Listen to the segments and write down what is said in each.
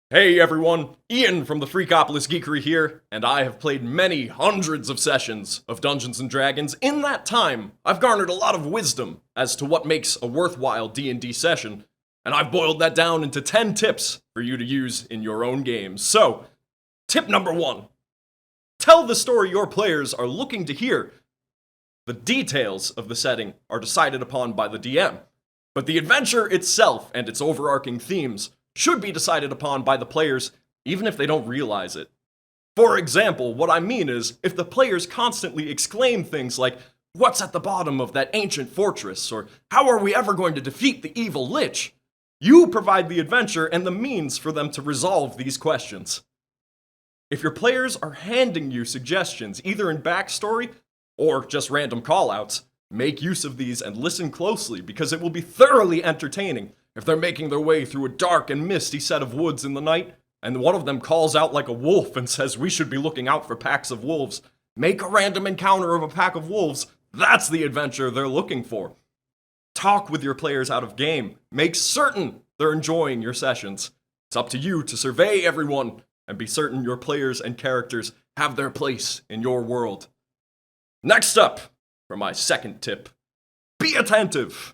Hey everyone, Ian from the Freakopolis Geekery here, and I have played many hundreds of sessions of Dungeons & Dragons. In that time, I've garnered a lot of wisdom as to what makes a worthwhile D&D session, and I've boiled that down into 10 tips for you to use in your own games. So, tip number 1. Tell the story your players are looking to hear. The details of the setting are decided upon by the DM, but the adventure itself and its overarching themes should be decided upon by the players, even if they don't realize it. For example, what I mean is, if the players constantly exclaim things like, "What's at the bottom of that ancient fortress?" or "How are we ever going to defeat the evil lich?" you provide the adventure and the means for them to resolve these questions. If your players are handing you suggestions, either in backstory or just random callouts, make use of these and listen closely, because it will be thoroughly entertaining. If they're making their way through a dark and misty set of woods in the night, and one of them calls out like a wolf and says we should be looking out for packs of wolves, make a random encounter of a pack of wolves. That's the adventure they're looking for. Talk with your players out of game. Make certain they're enjoying your sessions. It's up to you to survey everyone and be certain your players and characters have their place in your world. Next up, for my second tip, be attentive.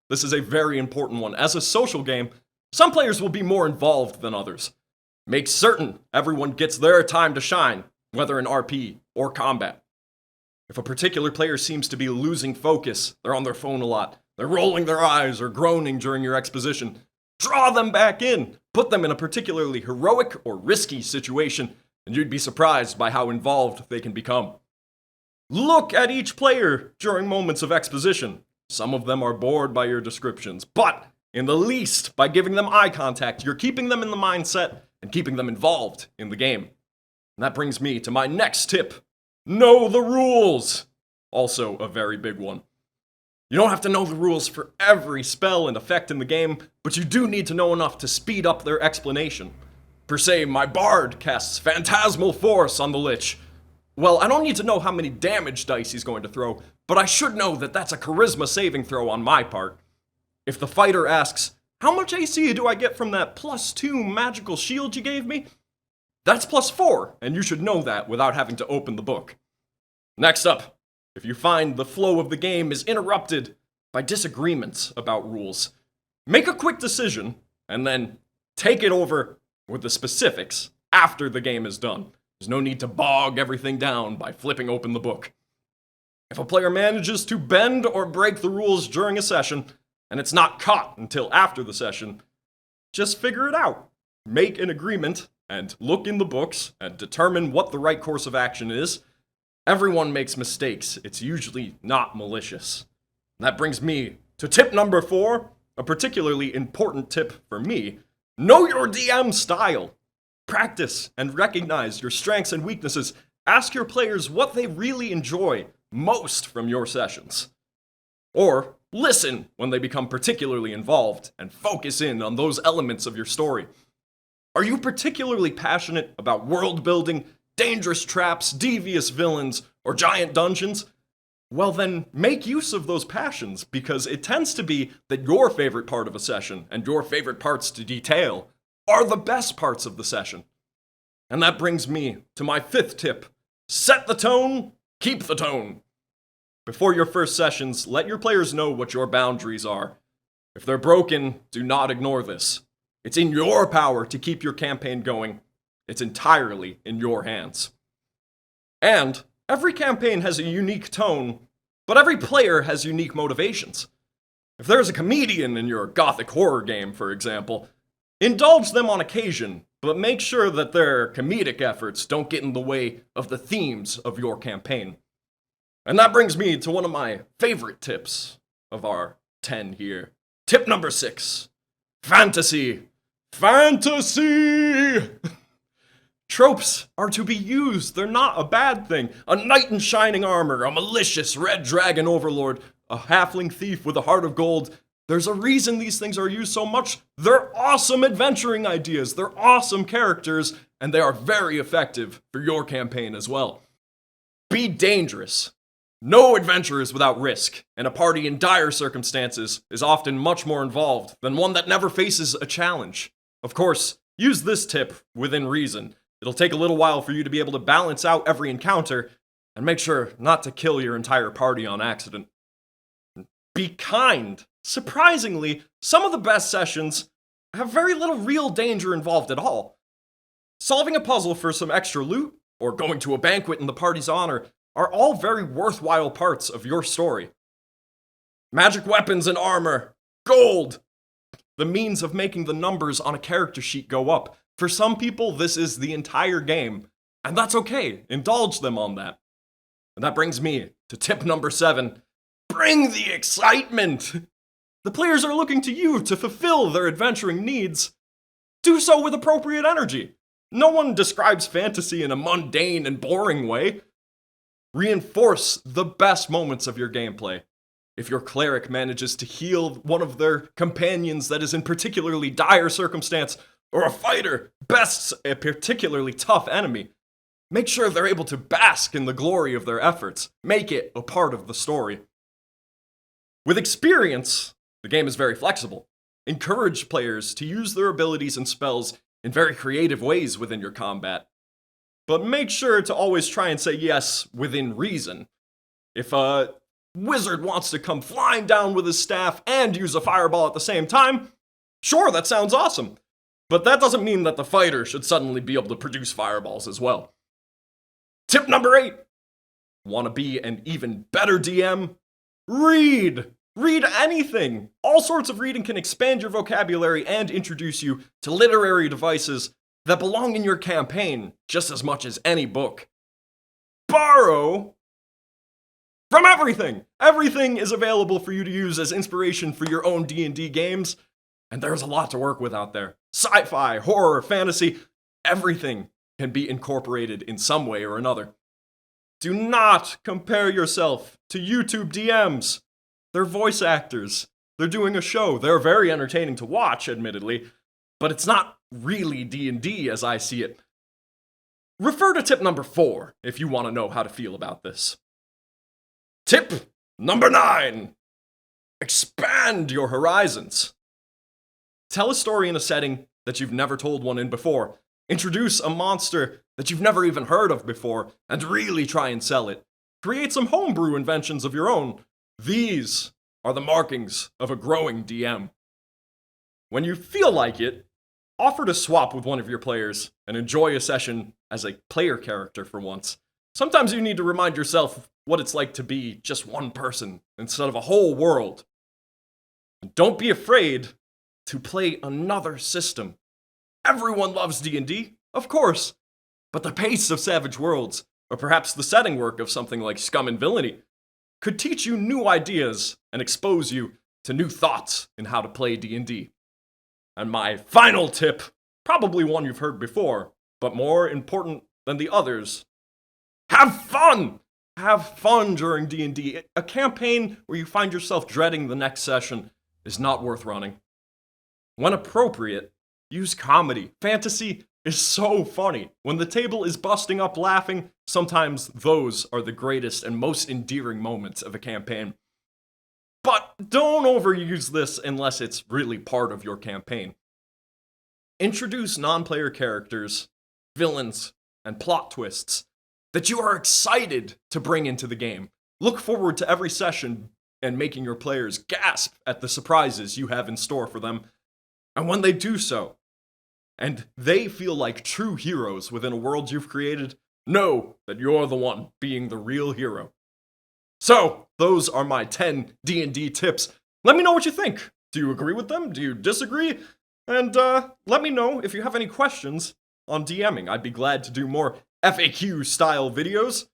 This is a very important one. As a social game, some players will be more involved than others. Make certain everyone gets their time to shine, whether in RP or combat. If a particular player seems to be losing focus, they're on their phone a lot, they're rolling their eyes or groaning during your exposition, draw them back in, put them in a particularly heroic or risky situation, and you'd be surprised by how involved they can become. Look at each player during moments of exposition. Some of them are bored by your descriptions, but in the least, by giving them eye contact, you're keeping them in the mindset and keeping them involved in the game. And that brings me to my next tip. Know the rules! Also a very big one. You don't have to know the rules for every spell and effect in the game, but you do need to know enough to speed up their explanation. Per se, my bard casts Phantasmal Force on the Lich. Well, I don't need to know how many damage dice he's going to throw, but I should know that that's a charisma saving throw on my part. If the fighter asks, "How much AC do I get from that +2 magical shield you gave me?" That's +4, and you should know that without having to open the book. Next up, if you find the flow of the game is interrupted by disagreements about rules, make a quick decision, and then take it over with the specifics after the game is done. There's no need to bog everything down by flipping open the book. If a player manages to bend or break the rules during a session, and it's not caught until after the session, just figure it out. Make an agreement, and look in the books, and determine what the right course of action is. Everyone makes mistakes. It's usually not malicious. And that brings me to tip number 4, a particularly important tip for me. Know your DM style. Practice and recognize your strengths and weaknesses. Ask your players what they really enjoy most from your sessions. Or listen when they become particularly involved and focus in on those elements of your story. Are you particularly passionate about world building, dangerous traps, devious villains, or giant dungeons? Well then, make use of those passions, because it tends to be that your favorite part of a session and your favorite parts to detail are the best parts of the session. And that brings me to my 5th tip. Set the tone, keep the tone. Before your first sessions, let your players know what your boundaries are. If they're broken, do not ignore this. It's in your power to keep your campaign going. It's entirely in your hands. And every campaign has a unique tone, but every player has unique motivations. If there's a comedian in your gothic horror game, for example, indulge them on occasion, but make sure that their comedic efforts don't get in the way of the themes of your campaign. And that brings me to one of my favorite tips of our 10 here. Tip number 6. Fantasy. Fantasy! Tropes are to be used. They're not a bad thing. A knight in shining armor, a malicious red dragon overlord, a halfling thief with a heart of gold. There's a reason these things are used so much. They're awesome adventuring ideas. They're awesome characters, and they are very effective for your campaign as well. Be dangerous. No adventure is without risk, and a party in dire circumstances is often much more involved than one that never faces a challenge. Of course, Use this tip within reason. It'll take a little while for you to be able to balance out every encounter and make sure not to kill your entire party on accident. Be kind. Surprisingly, some of the best sessions have very little real danger involved at all. Solving a puzzle for some extra loot, or going to a banquet in the party's honor, are all very worthwhile parts of your story. Magic weapons and armor, gold, the means of making the numbers on a character sheet go up. For some people, this is the entire game, and that's okay. Indulge them on that. And that brings me to tip number 7. Bring the excitement! The players are looking to you to fulfill their adventuring needs. Do so with appropriate energy. No one describes fantasy in a mundane and boring way. Reinforce the best moments of your gameplay. If your cleric manages to heal one of their companions that is in particularly dire circumstance, or a fighter bests a particularly tough enemy, make sure they're able to bask in the glory of their efforts. Make it a part of the story. With experience, the game is very flexible. Encourage players to use their abilities and spells in very creative ways within your combat. But make sure to always try and say yes within reason. If a wizard wants to come flying down with his staff and use a fireball at the same time, sure, that sounds awesome. But that doesn't mean that the fighter should suddenly be able to produce fireballs as well. Tip number 8. Want to be an even better DM? Read! Read anything! All sorts of reading can expand your vocabulary and introduce you to literary devices that belong in your campaign just as much as any book. Borrow from everything! Everything is available for you to use as inspiration for your own D&D games, and there's a lot to work with out there. Sci-fi, horror, fantasy, everything can be incorporated in some way or another. Do not compare yourself to YouTube DMs. They're voice actors. They're doing a show. They're very entertaining to watch, admittedly, but it's not really D&D as I see it. Refer to tip number 4 if you want to know how to feel about this. Tip number 9. Expand your horizons. Tell a story in a setting that you've never told one in before. Introduce a monster that you've never even heard of before, and really try and sell it. Create some homebrew inventions of your own. These are the markings of a growing DM. When you feel like it, offer to swap with one of your players and enjoy a session as a player character for once. Sometimes you need to remind yourself what it's like to be just one person instead of a whole world. And don't be afraid to play another system. Everyone loves D&D, of course, but the pace of Savage Worlds, or perhaps the setting work of something like Scum and Villainy, could teach you new ideas and expose you to new thoughts in how to play D&D. And my final tip, probably one you've heard before, but more important than the others, have fun! Have fun during D&D. A campaign where you find yourself dreading the next session is not worth running. When appropriate, use comedy. Fantasy is so funny. When the table is busting up laughing, sometimes those are the greatest and most endearing moments of a campaign. But don't overuse this unless it's really part of your campaign. Introduce non-player characters, villains, and plot twists that you are excited to bring into the game. Look forward to every session and making your players gasp at the surprises you have in store for them. And when they do so, and they feel like true heroes within a world you've created, know that you're the one being the real hero. So, those are my 10 D&D tips. Let me know what you think. Do you agree with them? Do you disagree? And let me know if you have any questions on DMing. I'd be glad to do more FAQ-style videos.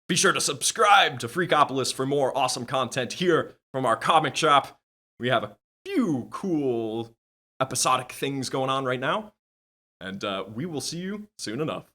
Be sure to subscribe to Freakopolis for more awesome content here from our comic shop. We have a few cool episodic things going on right now. And we will see you soon enough.